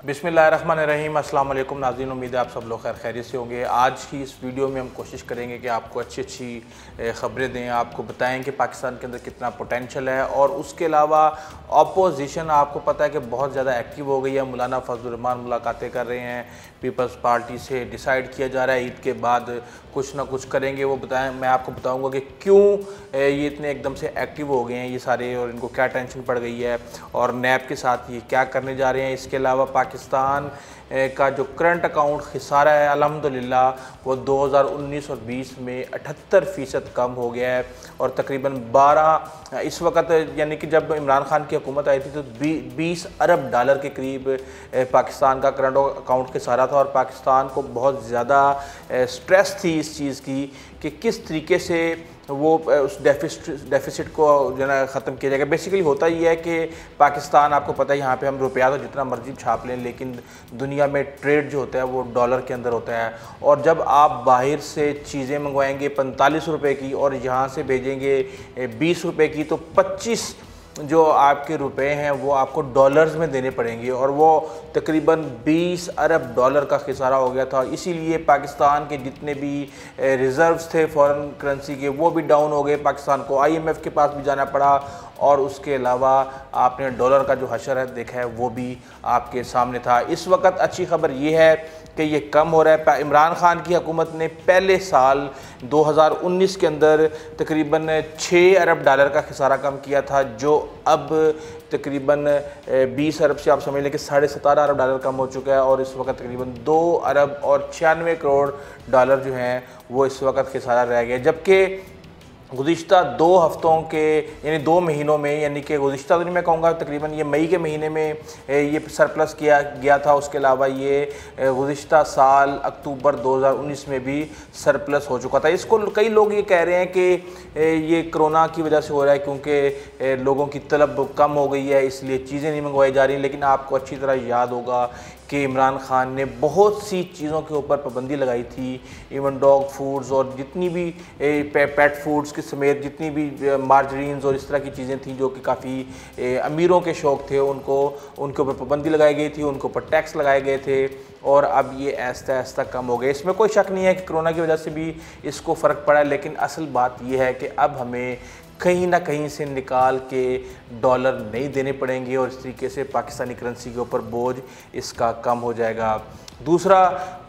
बिस्मिल्लाहिर्रहमानिर्रहीम। अस्सलाम वालेकुम नाज़रीन, उम्मीद है आप सब लोग खैरियत से होंगे। आज की इस वीडियो में हम कोशिश करेंगे कि आपको अच्छी अच्छी ख़बरें दें, आपको बताएं कि पाकिस्तान के अंदर कितना पोटेंशल है। और उसके अलावा अपोजिशन आपको पता है कि बहुत ज़्यादा एक्टिव हो गई है। मौलाना फजलुर रहमान मुलाकातें कर रहे हैं, पीपल्स पार्टी से डिसाइड किया जा रहा है ईद के बाद कुछ ना कुछ करेंगे। वो बताएं, मैं आपको बताऊँगा कि क्यों ये इतने एकदम से एक्टिव हो गए हैं ये सारे, और इनको क्या टेंशन पड़ गई है और नैब के साथ ये क्या करने जा रहे हैं। इसके अलावा पाकिस्तान का जो करंट अकाउंट खिसारा है अल्हम्दुलिल्लाह वो 2019 और 20 में 78% कम हो गया है। और तकरीबन 12 इस वक्त, यानी कि जब इमरान खान की हुकूमत आई थी तो 20 अरब डॉलर के करीब पाकिस्तान का करंट अकाउंट खिसारा था। और पाकिस्तान को बहुत ज़्यादा स्ट्रेस थी इस चीज़ की कि किस तरीके से वो उस डेफिसिट को जो है ख़त्म किया जाएगा। बेसिकली होता ही है कि पाकिस्तान, आपको पता है यहाँ पे हम रुपया तो जितना मर्जी छाप लें, लेकिन दुनिया में ट्रेड जो होता है वो डॉलर के अंदर होता है। और जब आप बाहर से चीज़ें मंगवाएंगे 45 रुपये की और यहाँ से भेजेंगे 20 रुपये की, तो 25 जो आपके रुपए हैं वो आपको डॉलर्स में देने पड़ेंगे। और वो तकरीबन 20 अरब डॉलर का खिसारा हो गया था। इसीलिए पाकिस्तान के जितने भी रिज़र्व्स थे फॉरेन करेंसी के वो भी डाउन हो गए। पाकिस्तान को IMF के पास भी जाना पड़ा। और उसके अलावा आपने डॉलर का जो हशर है देखा है वो भी आपके सामने था। इस वक्त अच्छी खबर ये है कि ये कम हो रहा है। इमरान खान की हुकूमत ने पहले साल 2019 के अंदर तकरीबन 6 अरब डॉलर का खिसारा कम किया था, जो अब तकरीबन 20 अरब से आप समझ लें कि 17.5 अरब डॉलर कम हो चुका है। और इस वक्त तकरीबन 2 अरब और 96 करोड़ डॉलर जो हैं वो इस वक्त खिसारा रह गया। जबकि गुज़िश्ता 2 हफ़्तों के यानी 2 महीनों में, यानी कि गुज़िश्ता तो नहीं मैं कहूँगा, तकरीबन ये मई के महीने में ये सरप्लस किया गया था। उसके अलावा ये गुज़िश्ता साल अक्टूबर 2019 में भी सरप्लस हो चुका था। इसको कई लोग ये कह रहे हैं कि ये कोरोना की वजह से हो रहा है, क्योंकि लोगों की तलब कम हो गई है इसलिए चीज़ें नहीं मंगवाई जा रही। लेकिन आपको अच्छी तरह याद होगा कि इमरान खान ने बहुत सी चीज़ों के ऊपर पाबंदी लगाई थी, इवन डॉग फूड्स और जितनी भी पेट फूड्स के समेत जितनी भी मार्जरीन्स और इस तरह की चीज़ें थी जो कि काफ़ी अमीरों के शौक़ थे, उनके ऊपर पाबंदी लगाई गई थी, उनके ऊपर टैक्स लगाए गए थे। और अब ये आहिस्ता आहिस्ता कम हो गए। इसमें कोई शक नहीं है कि कोरोना की वजह से भी इसको फ़र्क पड़ा है। लेकिन असल बात यह है कि अब हमें कहीं ना कहीं से निकाल के डॉलर नहीं देने पड़ेंगे और इस तरीके से पाकिस्तानी करेंसी के ऊपर बोझ इसका कम हो जाएगा। दूसरा,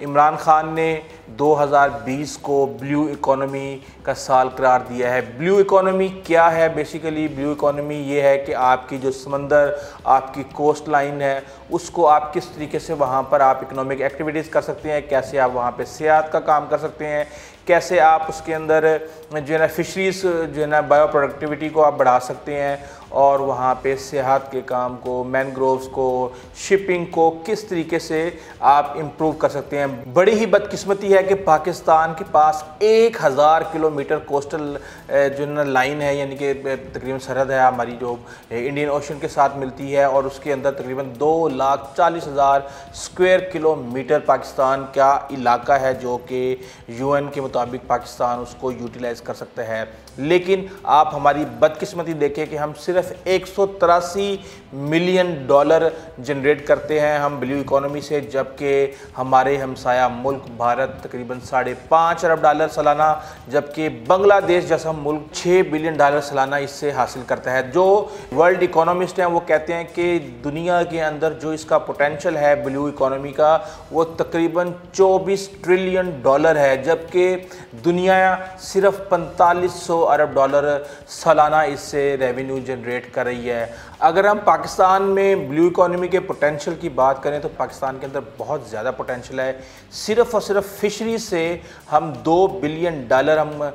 इमरान खान ने 2020 को ब्लू इकोनॉमी का साल करार दिया है। ब्लू इकोनॉमी क्या है? बेसिकली ब्लू इकोनॉमी ये है कि आपकी जो समंदर, आपकी कोस्ट लाइन है, उसको आप किस तरीके से वहाँ पर आप इकोनॉमिक एक्टिविटीज़ कर सकते हैं, कैसे आप वहाँ पे सेहत का काम कर सकते हैं, कैसे आप उसके अंदर जो है ना फिशरीज़ जो है ना बायो प्रोडक्टिविटी को आप बढ़ा सकते हैं, और वहाँ पे सेहत के काम को, मैनग्रोव्स को, शिपिंग को किस तरीके से आप इम्प्रूव कर सकते हैं। बड़ी ही बदकिस्मती है कि पाकिस्तान के पास 1000 किलोमीटर कोस्टल जो ना लाइन है, यानी कि तकरीबन सरहद है हमारी जो इंडियन ओशन के साथ मिलती है। और उसके अंदर तकरीबन 2,40,000 स्क्वायर किलोमीटर पाकिस्तान का इलाका है, जो कि UN के मुताबिक पाकिस्तान उसको यूटिलाइज़ कर सकता है। लेकिन आप हमारी बदकिस्मती देखें कि हम सिर्फ 183 मिलियन डॉलर जनरेट करते हैं हम ब्लू इकोनॉमी से, जबकि हमारे हमसाया मुल्क भारत तकरीबन 5.5 अरब डॉलर सालाना, जबकि बांग्लादेश जैसा मुल्क 6 बिलियन डॉलर सालाना इससे हासिल करता है। जो वर्ल्ड इकोनॉमिस्ट हैं वो कहते हैं कि दुनिया के अंदर जो इसका पोटेंशल है ब्लू इकोनॉमी का वो तकरीबन 24 ट्रिलियन डॉलर है, जबकि दुनिया सिर्फ 4500 अरब डॉलर सालाना इससे रेवेन्यू जनरेट कर रही है। अगर हम पाकिस्तान में ब्लू इकोनॉमी के पोटेंशियल की बात करें तो पाकिस्तान के अंदर बहुत ज़्यादा पोटेंशियल है। सिर्फ और सिर्फ फिशरी से हम 2 बिलियन डॉलर हम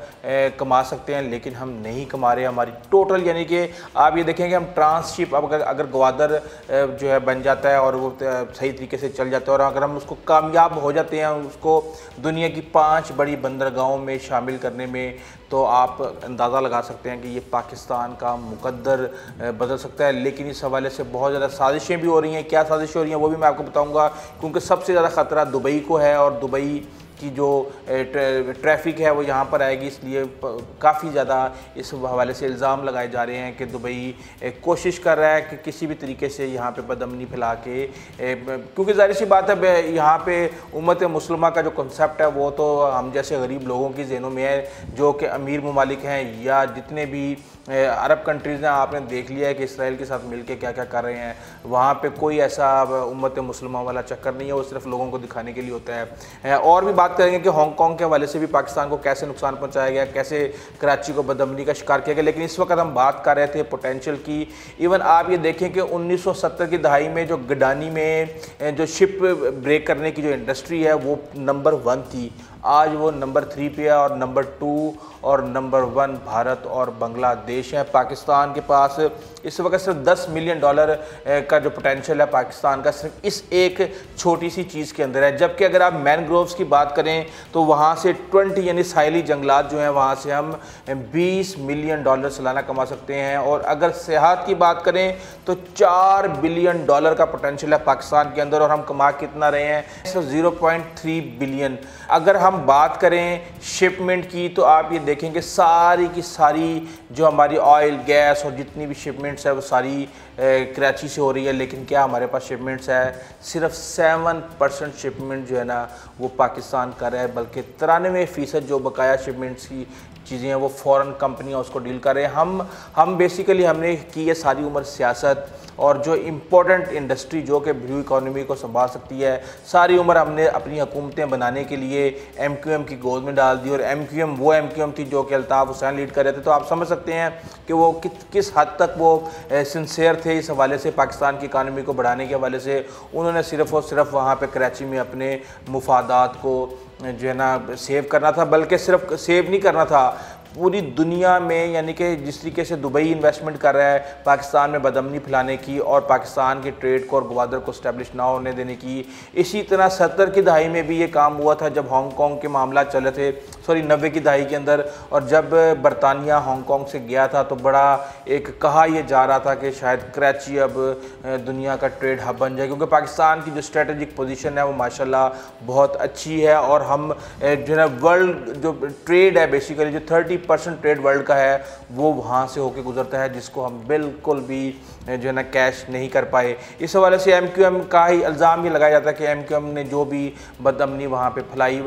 कमा सकते हैं, लेकिन हम नहीं कमा रहे। हमारी टोटल, यानी कि आप ये देखेंगे हम ट्रांसशिप, अब अगर ग्वादर जो है बन जाता है और वो सही तरीके से चल जाता है, और अगर हम उसको कामयाब हो जाते हैं उसको दुनिया की 5 बड़ी बंदरगाहों में शामिल करने में, तो आप अंदाज़ा लगा सकते हैं कि ये पाकिस्तान का मुकद्दर बदल सकता है। लेकिन इस हवाले से बहुत ज़्यादा साजिशें भी हो रही हैं। क्या साजिशें हो रही हैं वो भी मैं आपको बताऊंगा, क्योंकि सबसे ज़्यादा ख़तरा दुबई को है। और दुबई की जो ट्रैफिक है वो यहाँ पर आएगी, इसलिए काफ़ी ज़्यादा इस हवाले से इल्ज़ाम लगाए जा रहे हैं कि दुबई कोशिश कर रहा है कि किसी भी तरीके से यहाँ पे बदअमनी फैला के, क्योंकि ज़ाहिर सी बात है यहाँ पे उम्मत मुस्लिमा का जो कॉन्सेप्ट है वो तो हम जैसे गरीब लोगों की ज़हनों में है, जो कि अमीर ममालिक हैं या जितने भी अरब कंट्रीज़ हैं, आपने देख लिया है कि इसराइल के साथ मिलके क्या क्या कर रहे हैं। वहाँ पे कोई ऐसा उम्मत मुस्लिमा वाला चक्कर नहीं है, वो सिर्फ लोगों को दिखाने के लिए होता है। और भी बात करेंगे कि हांगकांग के हवाले से भी पाकिस्तान को कैसे नुकसान पहुँचाया गया, कैसे कराची को बदअमनी का शिकार किया गया। लेकिन इस वक्त हम बात कर रहे थे पोटेंशियल की। इवन आप ये देखें कि 1970 की दहाई में जो गडानी में जो शिप ब्रेक करने की जो इंडस्ट्री है वो नंबर 1 थी, आज वो नंबर 3 पे है, और नंबर 2 और नंबर 1 भारत और बांग्लादेश है। पाकिस्तान के पास इस वक्त सिर्फ $10 मिलियन का जो पोटेंशियल है पाकिस्तान का सिर्फ इस एक छोटी सी चीज़ के अंदर है। जबकि अगर आप मैनग्रोव्स की बात करें तो वहाँ से 20 यानी साहिली जंगलात जो हैं वहाँ से हम $20 मिलियन सालाना कमा सकते हैं। और अगर सेहत की बात करें तो $4 बिलियन का पोटेंशियल है पाकिस्तान के अंदर, और हम कमा कितना रहे हैं, सिर्फ 0.3 बिलियन। अगर हम बात करें शिपमेंट की तो आप ये देखेंगे सारी की सारी जो हमारी ऑयल गैस और जितनी भी शिपमेंट्स है वो सारी कराची से हो रही है। लेकिन क्या हमारे पास शिपमेंट्स है, सिर्फ 7% शिपमेंट जो है ना वो पाकिस्तान कर रहा है, बल्कि 93% जो बकाया शिपमेंट्स की चीज़ें हैं वो फॉरेन कंपनियां उसको डील कर रहे हैं। हम बेसिकली हमने की है सारी उम्र सियासत, और जो इम्पोर्टेंट इंडस्ट्री जो कि ब्लू इकॉनमी को संभाल सकती है, सारी उम्र हमने अपनी हुकूमतें बनाने के लिए MQM की गोद में डाल दी। और MQM वो MQM थी जो कि अल्ताफ़ हुसैन लीड कर रहे थे। तो आप समझ सकते हैं कि वो किस हद तक वो सिंसेयर थे इस हवाले से, पाकिस्तान की इकानमी को बढ़ाने के हवाले से। उन्होंने सिर्फ़ और सिर्फ वहाँ पर कराची में अपने मुफादात को जो है ना सेव करना था, बल्कि सिर्फ सेव नहीं करना था, पूरी दुनिया में, यानी कि जिस तरीके से दुबई इन्वेस्टमेंट कर रहा है पाकिस्तान में बदअमनी फैलाने की और पाकिस्तान के ट्रेड को और गवादर को इस्टेब्लिश ना होने देने की, इसी तरह 70 की दहाई में भी ये काम हुआ था जब हांगकांग के मामला चले थे, 90 की दहाई के अंदर। और जब बरतानिया हांगकांग से गया था तो बड़ा एक कहा यह जा रहा था कि शायद कराची अब दुनिया का ट्रेड हब बन जाए, क्योंकि पाकिस्तान की जो स्ट्रेटजिक पोजीशन है वो माशाल्लाह बहुत अच्छी है। और हम जो है वर्ल्ड जो ट्रेड है, बेसिकली जो 30% ट्रेड वर्ल्ड का है वो वहाँ से होके गुजरता है, जिसको हम बिल्कुल भी जो है ना कैश नहीं कर पाए। इस हवाले से MQM का ही इल्ज़ाम ये लगाया जाता है कि MQM ने जो भी बदअमनी वहाँ पे फैलाई,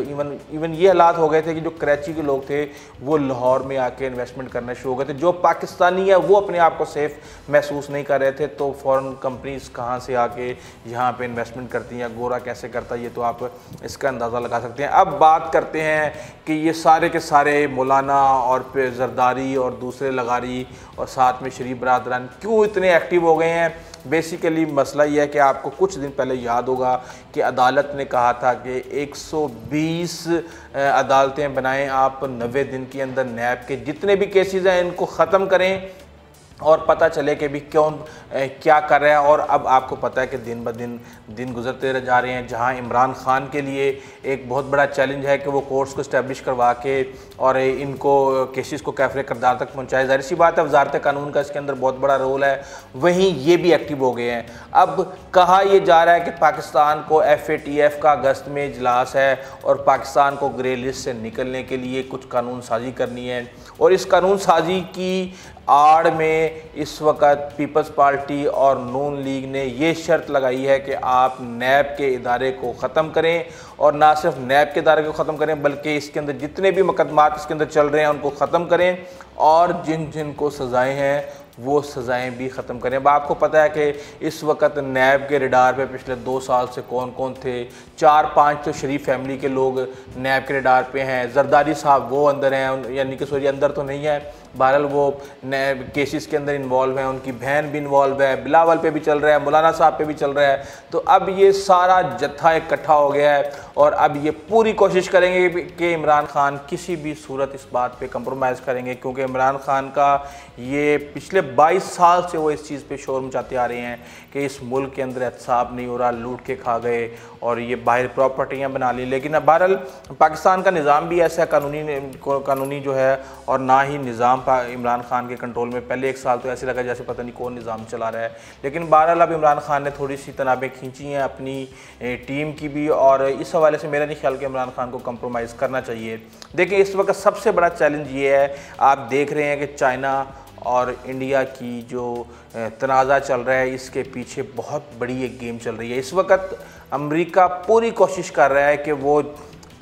इवन ये हालात हो गए थे कि जो कराची के लोग थे वो लाहौर में आके इन्वेस्टमेंट करने शुरू हो गए थे। जो पाकिस्तानी है वो अपने आप को सेफ महसूस नहीं कर रहे थे, तो फॉरेन कंपनीज कहाँ से आके यहाँ पे इन्वेस्टमेंट करती हैं, गोरा कैसे करता है, ये तो आप इसका अंदाज़ा लगा सकते हैं। अब बात करते हैं कि ये सारे के सारे मौलाना और फिर जरदारी और दूसरे लगारी और साथ में शरीफ बरादरान क्यों इतने एक्टिव हो गए हैं। बेसिकली मसला ये है कि आपको कुछ दिन पहले याद होगा कि अदालत ने कहा था कि 120 अदालतें बनाएं आप, 90 दिन के अंदर नैब के जितने भी केसेस हैं इनको ख़त्म करें और पता चले कि भी कौन क्या कर रहा है। और अब आपको पता है कि दिन ब दिन गुजरते जा रहे हैं, जहां इमरान खान के लिए एक बहुत बड़ा चैलेंज है कि वो कोर्ट्स को इस्टेब्लिश करवा के और इनको केसेस को कैफरे किरदार तक पहुंचाए। ज़ाहिर सी बात है वजारत कानून का इसके अंदर बहुत बड़ा रोल है, वहीं ये भी एक्टिव हो गए हैं। अब कहा यह जा रहा है कि पाकिस्तान को FATF का अगस्त में इजलास है और पाकिस्तान को ग्रे लिस्ट से निकलने के लिए कुछ कानून साजी करनी है, और इस कानून साजी की आड़ में इस वक्त पीपल्स पार्टी और नून लीग ने ये शर्त लगाई है कि आप नैब के इदारे को ख़त्म करें, और ना सिर्फ नैब के इदारे को ख़त्म करें बल्कि इसके अंदर जितने भी मुकदमात इसके अंदर चल रहे हैं उनको ख़त्म करें, और जिन जिन को सज़ाएँ हैं वो सज़ाएँ भी ख़त्म करें। अब आपको पता है कि इस वक्त नैब के रडार पे पिछले 2 साल से कौन कौन थे, 4-5 तो शरीफ फैमिली के लोग नैब के रडार पे हैं। जरदारी साहब वो अंदर हैं, यानी कि सॉरी अंदर तो नहीं है, बहरहाल वो नैब केसेस के अंदर इन्वॉल्व हैं, उनकी बहन भी इन्वॉल्व है, बिलावल पे भी चल रहा है, मौलाना साहब पे भी चल रहा है। तो अब ये सारा जत्था इकट्ठा हो गया है और अब ये पूरी कोशिश करेंगे कि इमरान खान किसी भी सूरत इस बात पे कंप्रोमाइज़ करेंगे, क्योंकि इमरान खान का ये पिछले 22 साल से वो इस चीज़ पे शोर मचाते आ रहे हैं कि इस मुल्क के अंदर एहतसाब नहीं हो रहा, लूट के खा गए और ये बाहर प्रॉपर्टियाँ बना ली। लेकिन अब बहरहाल पाकिस्तान का निज़ाम भी ऐसा कानूनी जो है, और ना ही निज़ाम इमरान खान के कंट्रोल में। पहले 1 साल तो ऐसे लगा जैसे पता नहीं कौन निज़ाम चला रहा है, लेकिन बहरहाल अब इमरान खान ने थोड़ी सी तनाबें खींची हैं अपनी टीम की भी, और इस हवाले से मेरा नहीं ख्याल कि इमरान खान को कंप्रोमाइज़ करना चाहिए। देखिए इस वक्त सबसे बड़ा चैलेंज ये है, आप देख रहे हैं कि चाइना और इंडिया की जो तनाज़ा चल रहा है, इसके पीछे बहुत बड़ी एक गेम चल रही है। इस वक्त अमेरिका पूरी कोशिश कर रहा है कि वो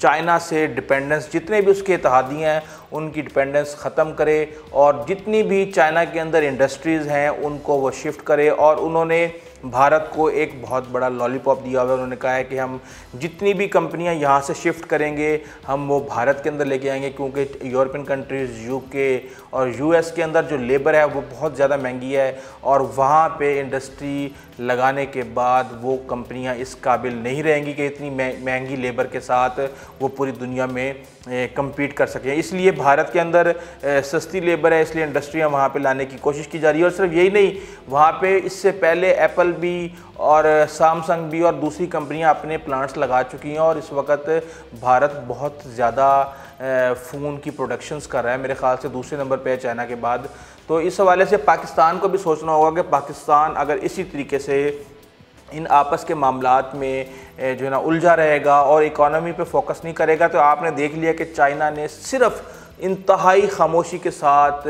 चाइना से डिपेंडेंस, जितने भी उसके इत्तेहादी हैं उनकी डिपेंडेंस ख़त्म करे, और जितनी भी चाइना के अंदर इंडस्ट्रीज़ हैं उनको वो शिफ्ट करे। और उन्होंने भारत को एक बहुत बड़ा लॉलीपॉप दिया हुआ है। उन्होंने कहा है कि हम जितनी भी कंपनियां यहाँ से शिफ्ट करेंगे हम वो भारत के अंदर लेके आएंगे, क्योंकि यूरोपियन कंट्रीज़, यूके और यूएस के अंदर जो लेबर है वो बहुत ज़्यादा महंगी है, और वहाँ पे इंडस्ट्री लगाने के बाद वो कंपनियां इस काबिल नहीं रहेंगी कि इतनी महंगी लेबर के साथ वो पूरी दुनिया में कम्पीट कर सकें। इसलिए भारत के अंदर सस्ती लेबर है, इसलिए इंडस्ट्रियां वहाँ पे लाने की कोशिश की जा रही है। और सिर्फ यही नहीं, वहाँ पे इससे पहले एप्पल भी और सैमसंग भी और दूसरी कंपनियां अपने प्लांट्स लगा चुकी हैं, और इस वक्त भारत बहुत ज़्यादा फ़ोन की प्रोडक्शंस कर रहा है, मेरे ख़्याल से दूसरे नंबर पे है चाइना के बाद। तो इस हवाले से पाकिस्तान को भी सोचना होगा कि पाकिस्तान अगर इसी तरीके से इन आपस के मामलात में जो है ना उलझा रहेगा और इकॉनमी पे फोकस नहीं करेगा, तो आपने देख लिया कि चाइना ने सिर्फ इंतहाई खामोशी के साथ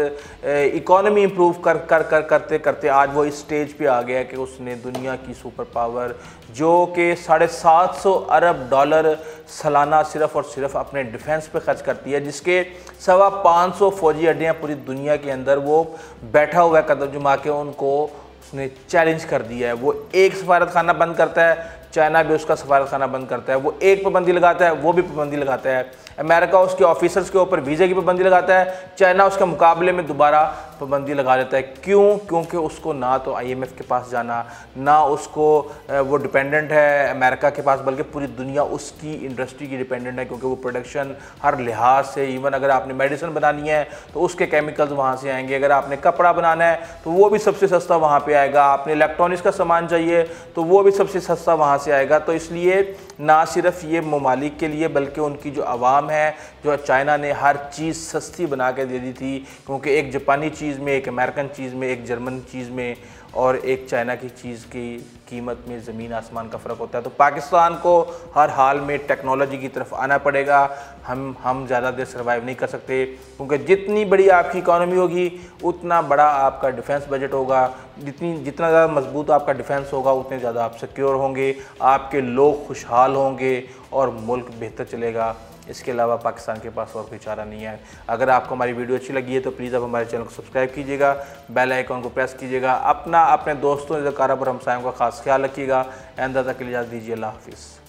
इकॉनमी इम्प्रूव करते करते आज वो इस स्टेज पे आ गया कि उसने दुनिया की सुपर पावर, जो कि $750 अरब सालाना सिर्फ़ और सिर्फ अपने डिफेंस पे खर्च करती है, जिसके 550 फौजी अड्डियाँ पूरी दुनिया के अंदर, वो बैठा हुआ है कदम जुमा के, उनको उसने चैलेंज कर दिया है। वो एक सफारत खाना बंद करता है, चाइना भी उसका सफारत खाना बंद करता है। वो एक पाबंदी लगाता है, वो भी पाबंदी लगाता है। अमेरिका उसके ऑफिसर्स के ऊपर वीज़े की पाबंदी लगाता है, चाइना उसके मुकाबले में दोबारा पाबंदी लगा देता है। क्यों? क्योंकि उसको ना तो IMF के पास जाना, ना उसको वो डिपेंडेंट है अमेरिका के पास, बल्कि पूरी दुनिया उसकी इंडस्ट्री की डिपेंडेंट है, क्योंकि वो प्रोडक्शन हर लिहाज से, इवन अगर आपने मेडिसिन बनानी है तो उसके केमिकल्स वहाँ से आएंगे, अगर आपने कपड़ा बनाना है तो वो भी सबसे सस्ता वहाँ पर आएगा, आपने इलेक्ट्रॉनिक्स का सामान चाहिए तो वो भी सबसे सस्ता वहाँ से आएगा। तो इसलिए ना सिर्फ ये ममालिक के लिए बल्कि उनकी जो आवाम है, जो चाइना ने हर चीज़ सस्ती बना के दे दी थी, क्योंकि एक जापानी चीज़ में, एक अमेरिकन चीज़ में, एक जर्मन चीज़ में और एक चाइना की चीज़ की कीमत में ज़मीन आसमान का फ़र्क होता है। तो पाकिस्तान को हर हाल में टेक्नोलॉजी की तरफ आना पड़ेगा। हम ज़्यादा देर सर्वाइव नहीं कर सकते, क्योंकि जितनी बड़ी आपकी इकॉनमी होगी उतना बड़ा आपका डिफेंस बजट होगा, जितना ज़्यादा मजबूत आपका डिफेंस होगा उतने ज़्यादा आप सिक्योर होंगे, आपके लोग खुशहाल होंगे और मुल्क बेहतर चलेगा। इसके अलावा पाकिस्तान के पास और कोई चारा नहीं है। अगर आपको हमारी वीडियो अच्छी लगी है तो प्लीज़ आप हमारे चैनल को सब्सक्राइब कीजिएगा, बेल आइकॉन को प्रेस कीजिएगा, अपने दोस्तों, ज़कारा और हमसायों का खास ख्याल रखिएगा। आइंदा तक के लिए इजाज़त दीजिए। अल्लाह हाफिज़।